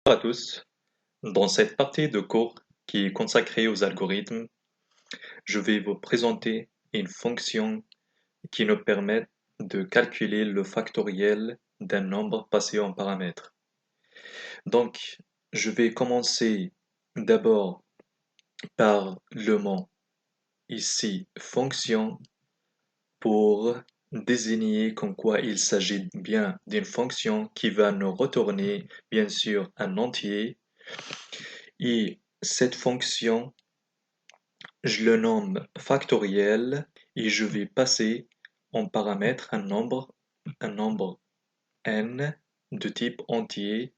Bonjour à tous. Dans cette partie de cours qui est consacrée aux algorithmes, je vais vous présenter une fonction qui nous permet de calculer le factoriel d'un nombre passé en paramètres. Donc, je vais commencer d'abord par le mot ici fonction pour désigner comme quoi il s'agit bien d'une fonction qui va nous retourner bien sûr un entier et cette fonction je le nomme factoriel et je vais passer en paramètre un nombre n de type entier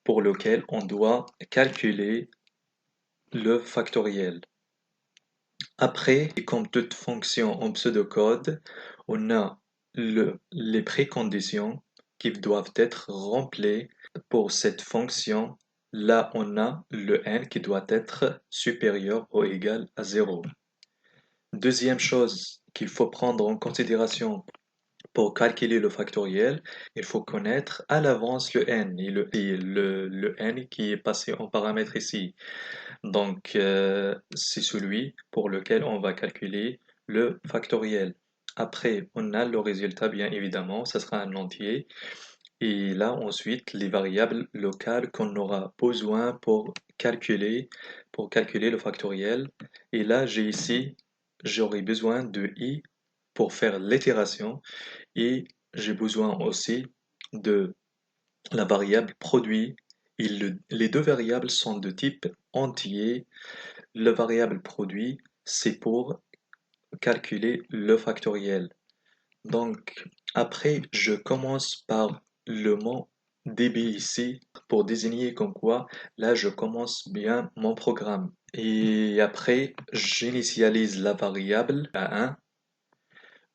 pour lequel on doit calculer le factoriel. Après, comme toute fonction en pseudocode, on a les préconditions qui doivent être remplies pour cette fonction. Là, on a le n qui doit être supérieur ou égal à 0. Deuxième chose qu'il faut prendre en considération pour calculer le factoriel, il faut connaître à l'avance le n et le n qui est passé en paramètre ici. Donc, c'est celui pour lequel on va calculer le factoriel. Après, on a le résultat, bien évidemment, ça sera un entier. Et là, ensuite, les variables locales qu'on aura besoin pour calculer le factoriel. Et là, j'aurai besoin de i pour faire l'itération et j'ai besoin aussi de la variable produit. Les deux variables sont de type entier. La variable produit, c'est pour calculer le factoriel. Donc, après, je commence par le mot db ici pour désigner comme quoi, là, je commence bien mon programme. Et après, j'initialise la variable à 1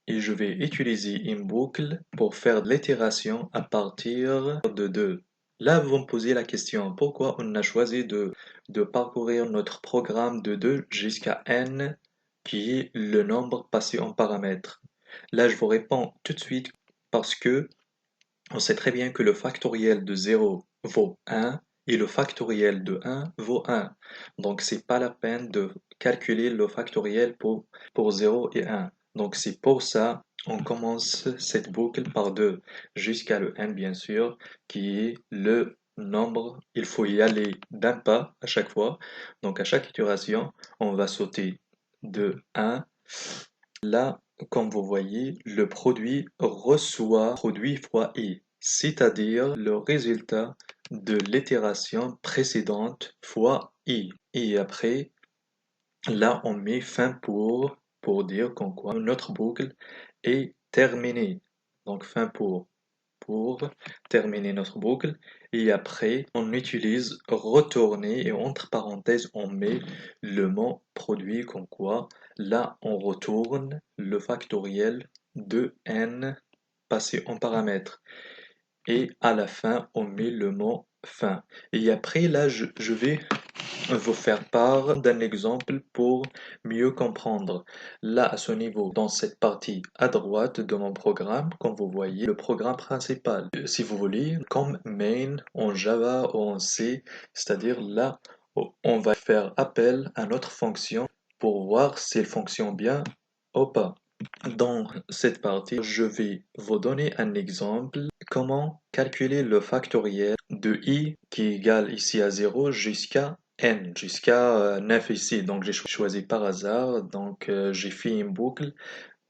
et je vais utiliser une boucle pour faire de l'itération à partir de 2. Là, vous me posez la question, pourquoi on a choisi de parcourir notre programme de 2 jusqu'à n, qui est le nombre passé en paramètres? Là, je vous réponds tout de suite parce que on sait très bien que le factoriel de 0 vaut 1 et le factoriel de 1 vaut 1. Donc, c'est pas la peine de calculer le factoriel pour 0 et 1. Donc, c'est pour ça on commence cette boucle par 2 jusqu'à le n, bien sûr, qui est le nombre. Il faut y aller d'un pas à chaque fois. Donc, à chaque itération, on va sauter de 1. Là, comme vous voyez, le produit reçoit produit fois i, c'est-à-dire le résultat de l'itération précédente fois i. Et après, là, on met fin pour dire qu'en quoi notre boucle est terminée. Donc, fin pour terminer notre boucle. Et après, on utilise retourner et entre parenthèses, on met le mot produit comme quoi. Là, on retourne le factoriel de n passé en paramètres. Et à la fin, on met le mot fin. Et après, là, je vais vous faire part d'un exemple pour mieux comprendre. Là, à ce niveau, dans cette partie à droite de mon programme, comme vous voyez, le programme principal, si vous voulez, comme main en Java ou en C, c'est-à-dire là, on va faire appel à notre fonction pour voir si elle fonctionne bien ou pas. Dans cette partie, je vais vous donner un exemple comment calculer le factoriel de i qui est égal ici à 0 jusqu'à n, jusqu'à 9 ici. Donc j'ai choisi par hasard, donc j'ai fait une boucle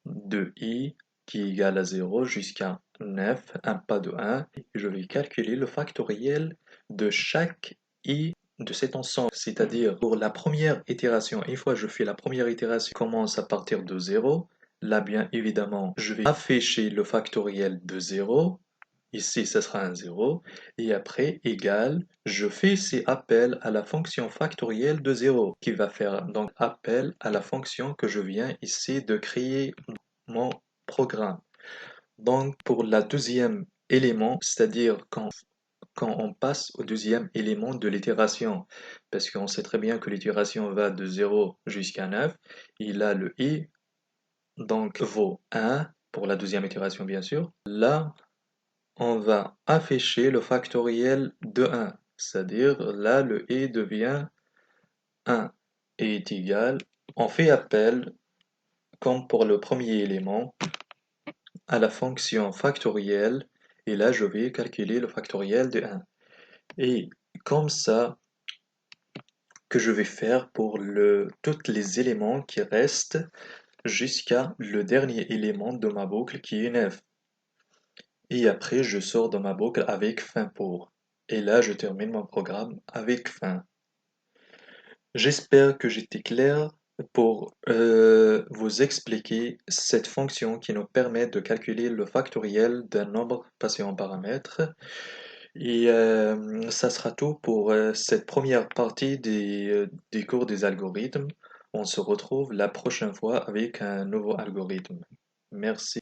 de i qui est égal à 0 jusqu'à 9, un pas de 1, et je vais calculer le factoriel de chaque i de cet ensemble, c'est-à-dire pour la première itération, une fois que je fais la première itération, commence à partir de 0, là bien évidemment, je vais afficher le factoriel de 0, ici ça sera un 0, et après égal, je fais ici appel à la fonction factorielle de 0, qui va faire donc appel à la fonction que je viens ici de créer mon programme. Donc pour la deuxième élément, c'est-à-dire quand on passe au deuxième élément de l'itération, parce qu'on sait très bien que l'itération va de 0 jusqu'à 9, il a le i, donc vaut 1 pour la deuxième itération bien sûr. Là, on va afficher le factoriel de 1. C'est-à-dire, là, le et devient 1 et est égal. On fait appel, comme pour le premier élément, à la fonction factorielle. Et là, je vais calculer le factoriel de 1. Et comme ça, que je vais faire pour tous les éléments qui restent jusqu'à le dernier élément de ma boucle qui est 9. Et après, je sors de ma boucle avec fin pour. Et là, je termine mon programme avec fin. J'espère que j'étais clair pour vous expliquer cette fonction qui nous permet de calculer le factoriel d'un nombre passé en paramètres. Et ça sera tout pour cette première partie des cours des algorithmes. On se retrouve la prochaine fois avec un nouveau algorithme. Merci.